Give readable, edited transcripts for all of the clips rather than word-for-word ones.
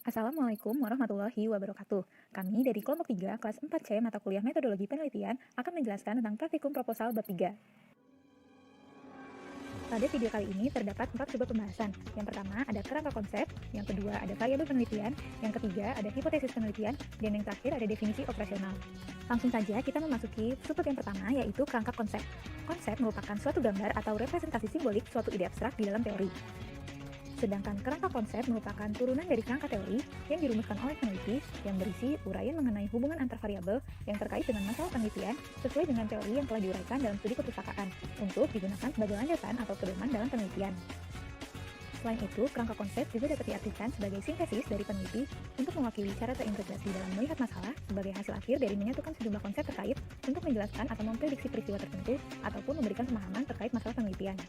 Assalamualaikum warahmatullahi wabarakatuh. Kami dari kelompok 3 kelas 4C mata kuliah metodologi penelitian akan menjelaskan tentang praktikum proposal bab 3. Pada video kali ini terdapat 4 sub pembahasan. Yang pertama ada kerangka konsep, yang kedua ada variabel penelitian, yang ketiga ada hipotesis penelitian, dan yang terakhir ada definisi operasional. Langsung saja kita memasuki sub yang pertama, yaitu kerangka konsep. Konsep merupakan suatu gambar atau representasi simbolik suatu ide abstrak di dalam teori. Sedangkan kerangka konsep merupakan turunan dari kerangka teori yang dirumuskan oleh peneliti yang berisi uraian mengenai hubungan antar variabel yang terkait dengan masalah penelitian sesuai dengan teori yang telah diuraikan dalam studi perpustakaan untuk digunakan sebagai landasan atau pedoman dalam penelitian. Selain itu, kerangka konsep juga dapat diartikan sebagai sintesis dari peneliti untuk mewakili cara terintegrasi dalam melihat masalah sebagai hasil akhir dari menyatukan sejumlah konsep terkait untuk menjelaskan atau memprediksi peristiwa tertentu ataupun memberikan pemahaman terkait masalah penelitian.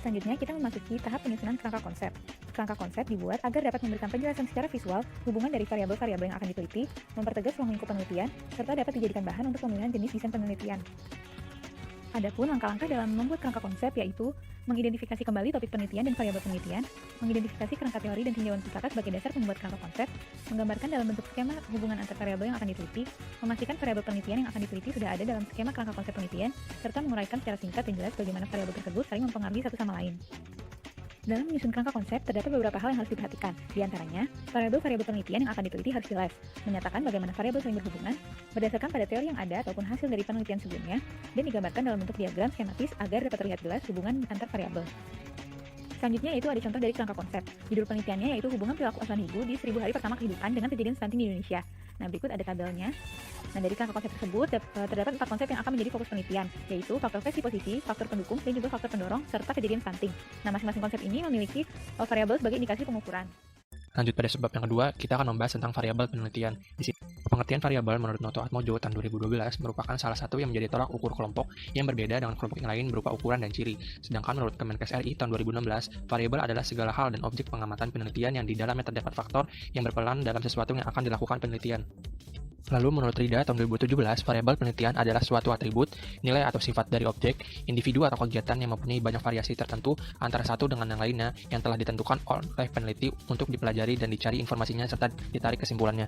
Selanjutnya, kita memasuki tahap penyusunan kerangka konsep. Kerangka konsep dibuat agar dapat memberikan penjelasan secara visual hubungan dari variabel-variabel yang akan diteliti, mempertegas ruang lingkup penelitian, serta dapat dijadikan bahan untuk pemilihan jenis desain penelitian. Adapun langkah-langkah dalam membuat kerangka konsep yaitu mengidentifikasi kembali topik penelitian dan variabel penelitian, mengidentifikasi kerangka teori dan tinjauan pustaka sebagai dasar pembuat kerangka konsep, menggambarkan dalam bentuk skema hubungan antar variabel yang akan diteliti, memastikan variabel penelitian yang akan diteliti sudah ada dalam skema kerangka konsep penelitian, serta menguraikan secara singkat dan jelas bagaimana variabel tersebut saling mempengaruhi satu sama lain. Dalam menyusun kerangka konsep, terdapat beberapa hal yang harus diperhatikan. Di antaranya, variabel-variabel penelitian yang akan diteliti harus jelas, menyatakan bagaimana variabel saling berhubungan, berdasarkan pada teori yang ada ataupun hasil dari penelitian sebelumnya, dan digambarkan dalam bentuk diagram skematis agar dapat terlihat jelas hubungan antar variabel. Selanjutnya yaitu ada contoh dari kerangka konsep. Judul penelitiannya yaitu hubungan perilaku asuhan ibu di 1000 hari pertama kehidupan dengan kejadian stunting di Indonesia. Nah, berikut ada tabelnya. Nah, dari kerangka konsep tersebut terdapat 4 konsep yang akan menjadi fokus penelitian, yaitu faktor versi posisi, faktor pendukung, dan juga faktor pendorong, serta kejadian stunting. Nah, masing-masing konsep ini memiliki variabel sebagai indikasi pengukuran. Lanjut pada sebab yang kedua, kita akan membahas tentang variabel penelitian. Di sini, pengertian variabel menurut Noto Atmojo tahun 2012 merupakan salah satu yang menjadi tolak ukur kelompok yang berbeda dengan kelompok yang lain berupa ukuran dan ciri. Sedangkan menurut Kemenkes RI tahun 2016, variabel adalah segala hal dan objek pengamatan penelitian yang di dalamnya terdapat faktor yang berperan dalam sesuatu yang akan dilakukan penelitian. Lalu menurut Rida tahun 2017, variabel penelitian adalah suatu atribut, nilai atau sifat dari objek, individu atau kegiatan yang mempunyai banyak variasi tertentu antara satu dengan yang lainnya yang telah ditentukan oleh peneliti untuk dipelajari dan dicari informasinya serta ditarik kesimpulannya.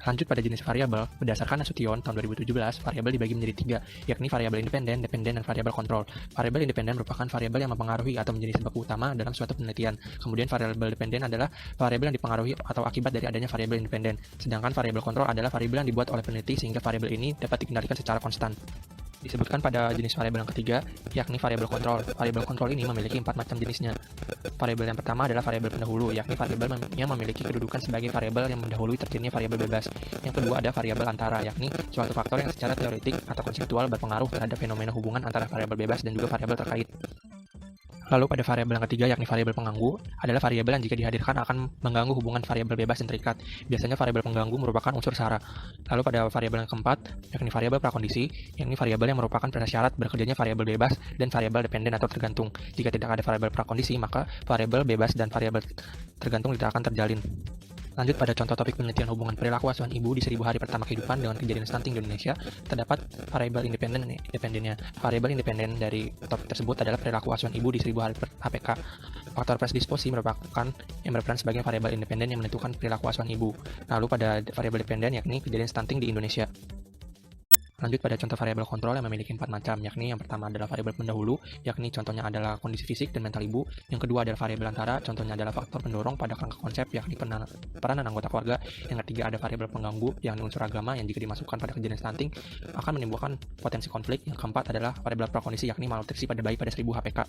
Lanjut pada jenis variabel, berdasarkan Nasution tahun 2017, variabel dibagi menjadi 3, yakni variabel independen, dependen, dan variabel kontrol. Variabel independen merupakan variabel yang mempengaruhi atau menjadi sebab utama dalam suatu penelitian. Kemudian variabel dependen adalah variabel yang dipengaruhi atau akibat dari adanya variabel independen. Sedangkan variabel kontrol adalah variabel yang dibuat oleh peneliti sehingga variabel ini dapat dikendalikan secara konstan. Disebutkan pada jenis variabel yang ketiga, yakni variabel kontrol. Variabel kontrol ini memiliki 4 macam jenisnya. Variabel yang pertama adalah variabel pendahulu, yakni variabel yang memiliki kedudukan sebagai variabel yang mendahului terjadinya variabel bebas. Yang kedua ada variabel antara, yakni suatu faktor yang secara teoretik atau konseptual berpengaruh terhadap fenomena hubungan antara variabel bebas dan juga variabel terkait. Lalu pada variabel yang ketiga, yakni variabel pengganggu, adalah variabel yang jika dihadirkan akan mengganggu hubungan variabel bebas dan terikat. Biasanya variabel pengganggu merupakan unsur sara. Lalu pada variabel yang keempat, yakni variabel prakondisi, yakni variabel yang merupakan prasyarat bekerjanya variabel bebas dan variabel dependen atau tergantung. Jika tidak ada variabel prakondisi, maka variabel bebas dan variabel tergantung tidak akan terjalin. Lanjut pada contoh topik penelitian hubungan perilaku asuhan ibu di 1000 hari pertama kehidupan dengan kejadian stunting di Indonesia, terdapat variabel independen dan independennya. Variabel independen dari topik tersebut adalah perilaku asuhan ibu di 1000 hari per HPK. Faktor predisposisi merupakan yang berperan sebagai variabel independen yang menentukan perilaku asuhan ibu. Lalu pada variabel dependen yakni kejadian stunting di Indonesia. Lanjut pada contoh variabel kontrol yang memiliki 4 macam, yakni yang pertama adalah variabel pendahulu, yakni contohnya adalah kondisi fisik dan mental ibu. Yang kedua adalah variabel antara, contohnya adalah faktor pendorong pada kerangka konsep, yakni peranan anggota keluarga. Yang ketiga ada variabel pengganggu, yakni unsur agama yang jika dimasukkan pada kejadian stunting akan menimbulkan potensi konflik. Yang keempat adalah variabel prakondisi, yakni malnutrisi pada bayi pada 1000 HPK.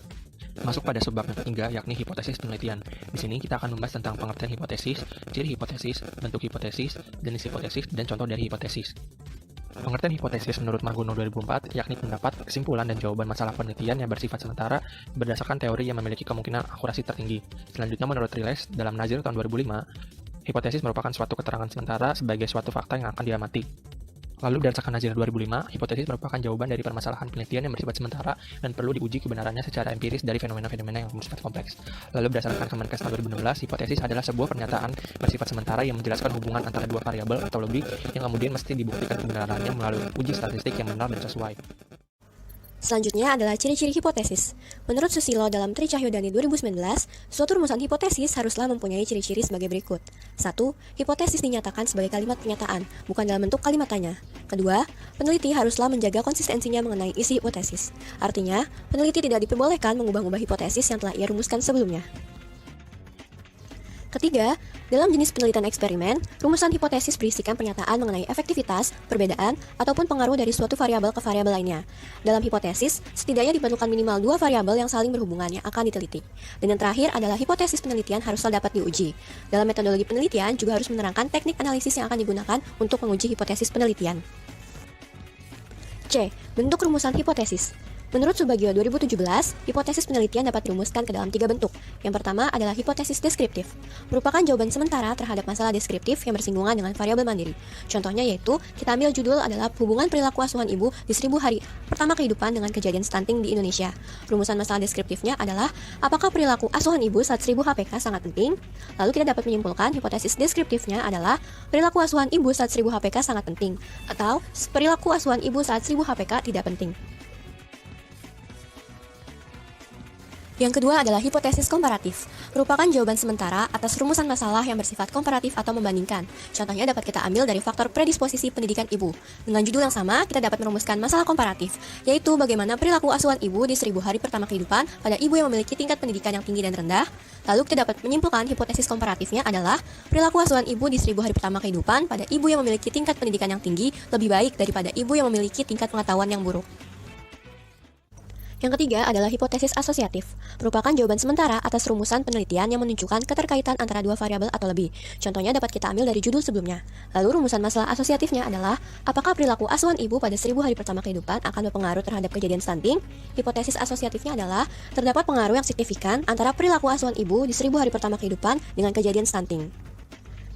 Masuk pada subbab yang ketiga, yakni hipotesis penelitian. Di sini kita akan membahas tentang pengertian hipotesis, ciri hipotesis, bentuk hipotesis, jenis hipotesis, dan contoh dari hipotesis. Pengertian hipotesis menurut Margono 2004 yakni pendapat, kesimpulan, dan jawaban masalah penelitian yang bersifat sementara berdasarkan teori yang memiliki kemungkinan akurasi tertinggi. Selanjutnya menurut Riles dalam Nazir tahun 2005, hipotesis merupakan suatu keterangan sementara sebagai suatu fakta yang akan diamati. Lalu berdasarkan Nazir 2005, hipotesis merupakan jawaban dari permasalahan penelitian yang bersifat sementara dan perlu diuji kebenarannya secara empiris dari fenomena-fenomena yang bersifat kompleks. Lalu berdasarkan Kemenkes tahun 2016, hipotesis adalah sebuah pernyataan bersifat sementara yang menjelaskan hubungan antara dua variabel atau lebih yang kemudian mesti dibuktikan kebenarannya melalui uji statistik yang benar dan sesuai. Selanjutnya adalah ciri-ciri hipotesis. Menurut Susilo dalam Tri Cahyodani 2019, suatu rumusan hipotesis haruslah mempunyai ciri-ciri sebagai berikut. 1. Hipotesis dinyatakan sebagai kalimat pernyataan, bukan dalam bentuk kalimat tanya. Kedua, peneliti haruslah menjaga konsistensinya mengenai isi hipotesis. Artinya, peneliti tidak diperbolehkan mengubah-ubah hipotesis yang telah ia rumuskan sebelumnya. Ketiga, dalam jenis penelitian eksperimen, rumusan hipotesis berisikan pernyataan mengenai efektivitas, perbedaan, ataupun pengaruh dari suatu variabel ke variabel lainnya. Dalam hipotesis, setidaknya diperlukan minimal dua variabel yang saling berhubungan yang akan diteliti. Dan yang terakhir adalah hipotesis penelitian haruslah dapat diuji. Dalam metodologi penelitian juga harus menerangkan teknik analisis yang akan digunakan untuk menguji hipotesis penelitian. C. Bentuk rumusan hipotesis. Menurut Subagio 2017, hipotesis penelitian dapat dirumuskan ke dalam 3 bentuk. Yang pertama adalah hipotesis deskriptif, merupakan jawaban sementara terhadap masalah deskriptif yang bersinggungan dengan variabel mandiri. Contohnya yaitu, kita ambil judul adalah hubungan perilaku asuhan ibu di 1000 hari pertama kehidupan dengan kejadian stunting di Indonesia. Rumusan masalah deskriptifnya adalah, apakah perilaku asuhan ibu saat 1000 HPK sangat penting? Lalu kita dapat menyimpulkan hipotesis deskriptifnya adalah, perilaku asuhan ibu saat 1000 HPK sangat penting, atau perilaku asuhan ibu saat 1000 HPK tidak penting. Yang kedua adalah hipotesis komparatif, merupakan jawaban sementara atas rumusan masalah yang bersifat komparatif atau membandingkan. Contohnya dapat kita ambil dari faktor predisposisi pendidikan ibu. Dengan judul yang sama, kita dapat merumuskan masalah komparatif, yaitu bagaimana perilaku asuhan ibu di 1000 hari pertama kehidupan pada ibu yang memiliki tingkat pendidikan yang tinggi dan rendah. Lalu kita dapat menyimpulkan hipotesis komparatifnya adalah, perilaku asuhan ibu di 1000 hari pertama kehidupan pada ibu yang memiliki tingkat pendidikan yang tinggi lebih baik daripada ibu yang memiliki tingkat pengetahuan yang buruk. Yang ketiga adalah hipotesis asosiatif, merupakan jawaban sementara atas rumusan penelitian yang menunjukkan keterkaitan antara dua variabel atau lebih. Contohnya dapat kita ambil dari judul sebelumnya. Lalu rumusan masalah asosiatifnya adalah, apakah perilaku asuhan ibu pada 1000 hari pertama kehidupan akan berpengaruh terhadap kejadian stunting? Hipotesis asosiatifnya adalah, terdapat pengaruh yang signifikan antara perilaku asuhan ibu di 1000 hari pertama kehidupan dengan kejadian stunting.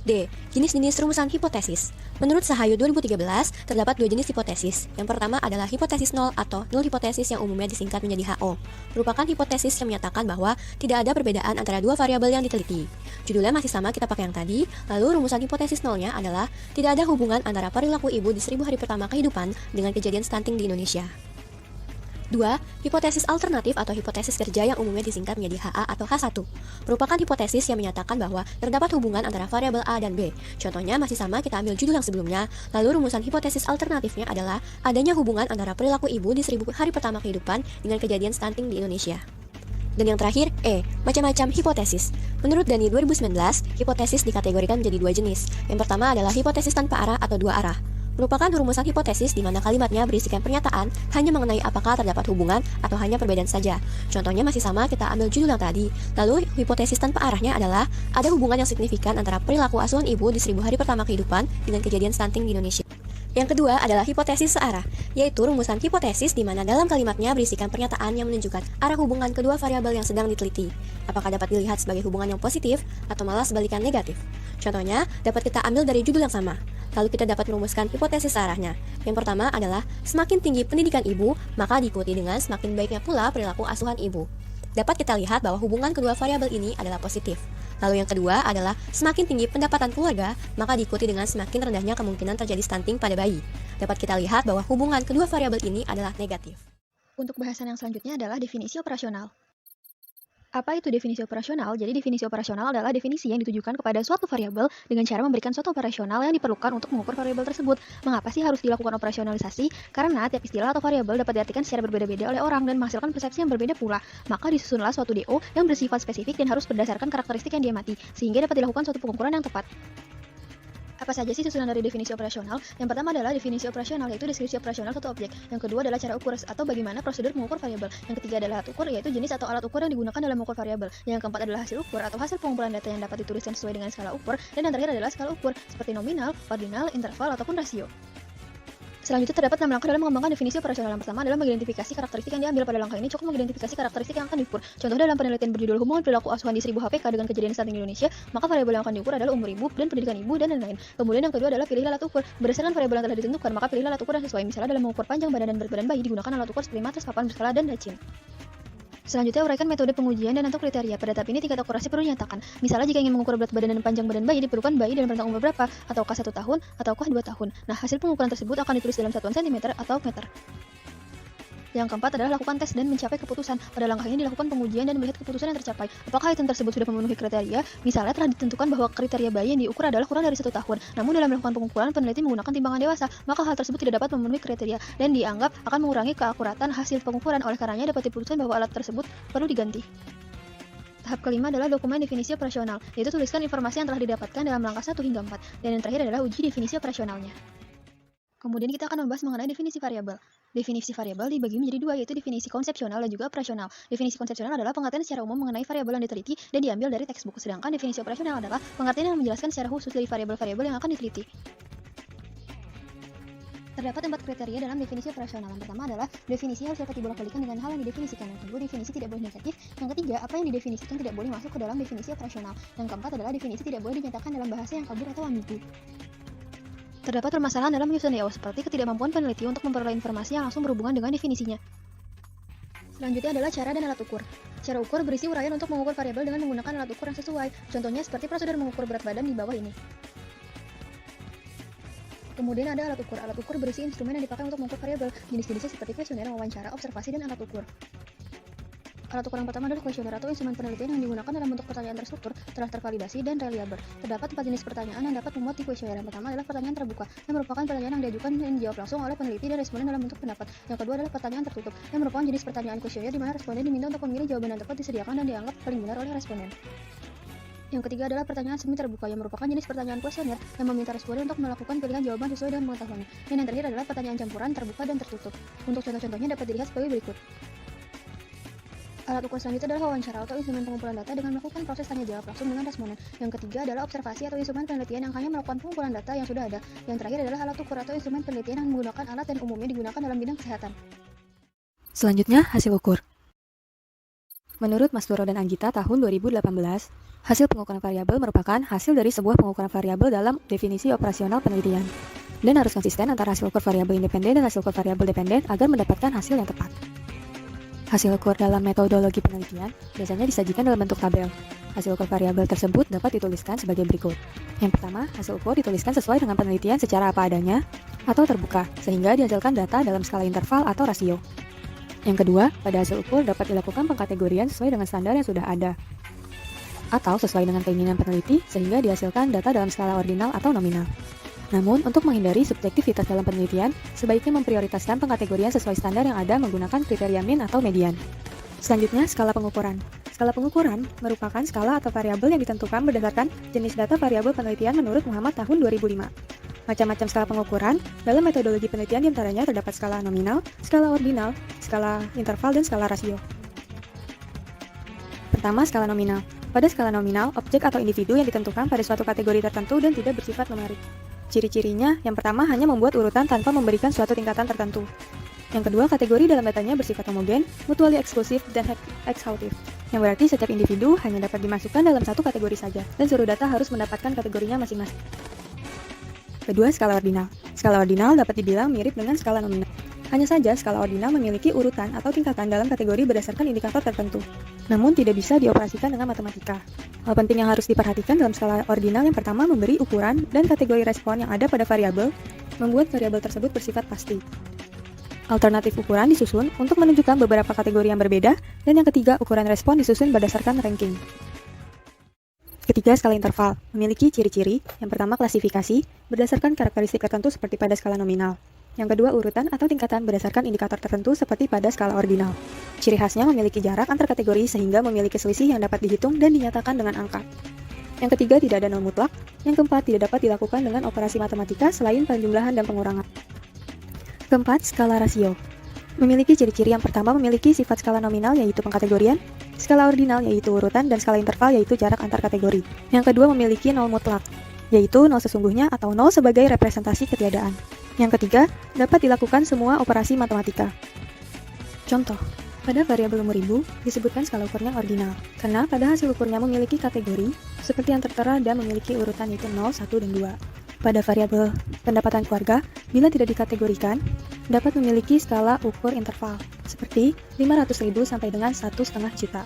D. Jenis-jenis rumusan hipotesis. Menurut Sahayu 2013, terdapat 2 jenis hipotesis. Yang pertama adalah hipotesis nol atau null hipotesis yang umumnya disingkat menjadi HO. Merupakan hipotesis yang menyatakan bahwa tidak ada perbedaan antara dua variabel yang diteliti. Judulnya masih sama, kita pakai yang tadi. Lalu rumusan hipotesis nolnya adalah tidak ada hubungan antara perilaku ibu di 1000 hari pertama kehidupan dengan kejadian stunting di Indonesia. 2. Hipotesis alternatif atau hipotesis kerja yang umumnya disingkat menjadi HA atau H1. Merupakan hipotesis yang menyatakan bahwa terdapat hubungan antara variabel A dan B. Contohnya masih sama, kita ambil judul yang sebelumnya. Lalu rumusan hipotesis alternatifnya adalah adanya hubungan antara perilaku ibu di 1000 hari pertama kehidupan dengan kejadian stunting di Indonesia. Dan yang terakhir, E. Macam-macam hipotesis. Menurut Dani 2019, hipotesis dikategorikan menjadi 2 jenis. Yang pertama adalah hipotesis tanpa arah atau 2 arah. Merupakan rumusan hipotesis di mana kalimatnya berisikan pernyataan hanya mengenai apakah terdapat hubungan atau hanya perbedaan saja. Contohnya masih sama, kita ambil judul yang tadi. Lalu hipotesis tanpa arahnya adalah ada hubungan yang signifikan antara perilaku asuhan ibu di 1000 hari pertama kehidupan dengan kejadian stunting di Indonesia. Yang kedua adalah hipotesis searah, yaitu rumusan hipotesis di mana dalam kalimatnya berisikan pernyataan yang menunjukkan arah hubungan kedua variabel yang sedang diteliti. Apakah dapat dilihat sebagai hubungan yang positif atau malah sebaliknya negatif. Contohnya dapat kita ambil dari judul yang sama. Lalu kita dapat merumuskan hipotesis searahnya. Yang pertama adalah semakin tinggi pendidikan ibu, maka diikuti dengan semakin baiknya pula perilaku asuhan ibu. Dapat kita lihat bahwa hubungan kedua variabel ini adalah positif. Lalu yang kedua adalah semakin tinggi pendapatan keluarga, maka diikuti dengan semakin rendahnya kemungkinan terjadi stunting pada bayi. Dapat kita lihat bahwa hubungan kedua variabel ini adalah negatif. Untuk bahasan yang selanjutnya adalah definisi operasional. Apa itu definisi operasional? Jadi definisi operasional adalah definisi yang ditujukan kepada suatu variabel dengan cara memberikan suatu operasional yang diperlukan untuk mengukur variabel tersebut. Mengapa sih harus dilakukan operasionalisasi? Karena tiap istilah atau variabel dapat diartikan secara berbeda-beda oleh orang dan menghasilkan persepsi yang berbeda pula. Maka disusunlah suatu DO yang bersifat spesifik dan harus berdasarkan karakteristik yang diamati, sehingga dapat dilakukan suatu pengukuran yang tepat. Apa saja sih susunan dari definisi operasional? Yang pertama adalah definisi operasional, yaitu deskripsi operasional suatu objek. Yang kedua adalah cara ukur atau bagaimana prosedur mengukur variabel. Yang ketiga adalah alat ukur, yaitu jenis atau alat ukur yang digunakan dalam mengukur variabel. Yang keempat adalah hasil ukur atau hasil pengumpulan data yang dapat dituliskan sesuai dengan skala ukur. Dan yang terakhir adalah skala ukur, seperti nominal, ordinal, interval, ataupun rasio. Selanjutnya terdapat 6 langkah dalam mengembangkan definisi operasional. Yang pertama adalah mengidentifikasi karakteristik yang diambil. Pada langkah ini cukup mengidentifikasi karakteristik yang akan diukur. Contoh dalam penelitian berjudul hubungan perilaku asuhan di 1000 HPK dengan kejadian stunting di Indonesia, maka variabel yang akan diukur adalah umur ibu dan pendidikan ibu dan lain-lain. Kemudian yang kedua adalah pilihlah alat ukur. Berdasarkan variabel yang telah ditentukan, maka pilihlah alat ukur yang sesuai. Misalnya dalam mengukur panjang badan dan berat badan bayi digunakan alat ukur seperti matres, papan berskala, dan dacin. Selanjutnya, uraikan metode pengujian dan atau kriteria. Pada tahap ini, tingkat akurasi perlu dinyatakan. Misalnya, jika ingin mengukur berat badan dan panjang badan bayi, diperlukan bayi dalam rentang umur berapa, ataukah 1 tahun, ataukah 2 tahun. Nah, hasil pengukuran tersebut akan ditulis dalam satuan cm atau meter. Yang keempat adalah lakukan tes dan mencapai keputusan. Pada langkah ini dilakukan pengujian dan melihat keputusan yang tercapai. Apakah item tersebut sudah memenuhi kriteria? Misalnya telah ditentukan bahwa kriteria bayi yang diukur adalah kurang dari 1 tahun. Namun dalam melakukan pengukuran, peneliti menggunakan timbangan dewasa, maka hal tersebut tidak dapat memenuhi kriteria dan dianggap akan mengurangi keakuratan hasil pengukuran. Oleh karenanya dapat diputuskan bahwa alat tersebut perlu diganti. Tahap kelima adalah dokumen definisi operasional, yaitu tuliskan informasi yang telah didapatkan dalam langkah 1 hingga 4. Dan yang terakhir adalah uji definisi operasionalnya. Kemudian kita akan membahas mengenai definisi variabel. Definisi variabel dibagi menjadi 2, yaitu definisi konsepsional dan juga operasional. Definisi konsepsional adalah pengertian secara umum mengenai variabel yang diteliti dan diambil dari textbook, sedangkan definisi operasional adalah pengertian yang menjelaskan secara khusus dari variabel-variabel yang akan diteliti. Terdapat 4 kriteria dalam definisi operasional. Yang pertama adalah definisi harus dapat dibolak-balikan dengan hal yang didefinisikan. Yang kedua, definisi tidak boleh negatif. Yang ketiga, apa yang didefinisikan tidak boleh masuk ke dalam definisi operasional. Yang keempat adalah definisi tidak boleh dinyatakan dalam bahasa yang kabur atau ambigu. Terdapat permasalahan dalam penyusunan DO, seperti ketidakmampuan peneliti untuk memperoleh informasi yang langsung berhubungan dengan definisinya. Selanjutnya adalah cara dan alat ukur. Cara ukur berisi uraian untuk mengukur variabel dengan menggunakan alat ukur yang sesuai. Contohnya seperti prosedur mengukur berat badan di bawah ini. Kemudian ada alat ukur. Alat ukur berisi instrumen yang dipakai untuk mengukur variabel. Jenis-jenisnya seperti kuesioner, wawancara, observasi, dan alat ukur. Alat ukur yang pertama adalah kuesioner atau instrumen penelitian yang digunakan dalam bentuk pertanyaan terstruktur, telah tervalidasi, dan reliable. Terdapat 4 jenis pertanyaan yang dapat memuat di kuesioner. Yang pertama adalah pertanyaan terbuka, yang merupakan pertanyaan yang diajukan dan dijawab langsung oleh peneliti dan responden dalam bentuk pendapat. Yang kedua adalah pertanyaan tertutup, yang merupakan jenis pertanyaan kuesioner di mana responden diminta untuk memilih jawaban yang tepat disediakan dan dianggap paling benar oleh responden. Yang ketiga adalah pertanyaan semi terbuka, yang merupakan jenis pertanyaan kuesioner yang meminta responden untuk melakukan pilihan jawaban sesuai dengan pengetahuannya. Dan yang terakhir adalah pertanyaan campuran terbuka dan tertutup. Untuk contoh-contohnya dapat dilihat sebagai berikut. Alat ukur selanjutnya adalah wawancara atau instrumen pengumpulan data dengan melakukan proses tanya jawab langsung dengan responden. Yang ketiga adalah observasi atau instrumen penelitian yang hanya melakukan pengumpulan data yang sudah ada. Yang terakhir adalah alat ukur atau instrumen penelitian yang menggunakan alat dan umumnya digunakan dalam bidang kesehatan. Selanjutnya, hasil ukur. Menurut Masturo dan Anggita tahun 2018, hasil pengukuran variabel merupakan hasil dari sebuah pengukuran variabel dalam definisi operasional penelitian. Dan harus konsisten antara hasil ukur variabel independen dan hasil ukur variabel dependen agar mendapatkan hasil yang tepat. Hasil ukur dalam metodologi penelitian biasanya disajikan dalam bentuk tabel. Hasil ukur variabel tersebut dapat dituliskan sebagai berikut. Yang pertama, hasil ukur dituliskan sesuai dengan penelitian secara apa adanya atau terbuka, sehingga dihasilkan data dalam skala interval atau rasio. Yang kedua, pada hasil ukur dapat dilakukan pengkategorian sesuai dengan standar yang sudah ada, atau sesuai dengan keinginan peneliti, sehingga dihasilkan data dalam skala ordinal atau nominal. Namun, untuk menghindari subjektivitas dalam penelitian, sebaiknya memprioritaskan pengkategorian sesuai standar yang ada menggunakan kriteria min atau median. Selanjutnya, skala pengukuran. Skala pengukuran merupakan skala atau variabel yang ditentukan berdasarkan jenis data variabel penelitian menurut Muhammad tahun 2005. Macam-macam skala pengukuran, dalam metodologi penelitian diantaranya terdapat skala nominal, skala ordinal, skala interval, dan skala rasio. Pertama, skala nominal. Pada skala nominal, objek atau individu yang ditentukan pada suatu kategori tertentu dan tidak bersifat numerik. Ciri-cirinya, yang pertama hanya membuat urutan tanpa memberikan suatu tingkatan tertentu. Yang kedua, kategori dalam datanya bersifat homogen, mutually eksklusif, dan ekshaustif. Yang berarti setiap individu hanya dapat dimasukkan dalam satu kategori saja, dan seluruh data harus mendapatkan kategorinya masing-masing. Kedua, skala ordinal. Skala ordinal dapat dibilang mirip dengan skala nominal. Hanya saja, skala ordinal memiliki urutan atau tingkatan dalam kategori berdasarkan indikator tertentu, namun tidak bisa dioperasikan dengan matematika. Hal penting yang harus diperhatikan dalam skala ordinal yang pertama memberi ukuran dan kategori respon yang ada pada variabel, membuat variabel tersebut bersifat pasti. Alternatif ukuran disusun untuk menunjukkan beberapa kategori yang berbeda, dan yang ketiga, ukuran respon disusun berdasarkan ranking. Ketiga, skala interval memiliki ciri-ciri. Yang pertama, klasifikasi berdasarkan karakteristik tertentu seperti pada skala nominal. Yang kedua, urutan atau tingkatan berdasarkan indikator tertentu seperti pada skala ordinal. Ciri khasnya memiliki jarak antar kategori sehingga memiliki selisih yang dapat dihitung dan dinyatakan dengan angka. Yang ketiga, tidak ada nol mutlak. Yang keempat, tidak dapat dilakukan dengan operasi matematika selain penjumlahan dan pengurangan. Keempat, skala rasio. Memiliki ciri-ciri. Yang pertama, memiliki sifat skala nominal yaitu pengkategorian, skala ordinal yaitu urutan, dan skala interval yaitu jarak antar kategori. Yang kedua, memiliki nol mutlak, yaitu nol sesungguhnya atau nol sebagai representasi ketiadaan. Yang ketiga, dapat dilakukan semua operasi matematika. Contoh, pada variabel umur ibu disebutkan skala ukurnya ordinal, karena pada hasil ukurnya memiliki kategori seperti yang tertera dan memiliki urutan yaitu 0, 1, dan 2. Pada variabel pendapatan keluarga, bila tidak dikategorikan, dapat memiliki skala ukur interval, seperti 500.000 sampai dengan 1,5 juta.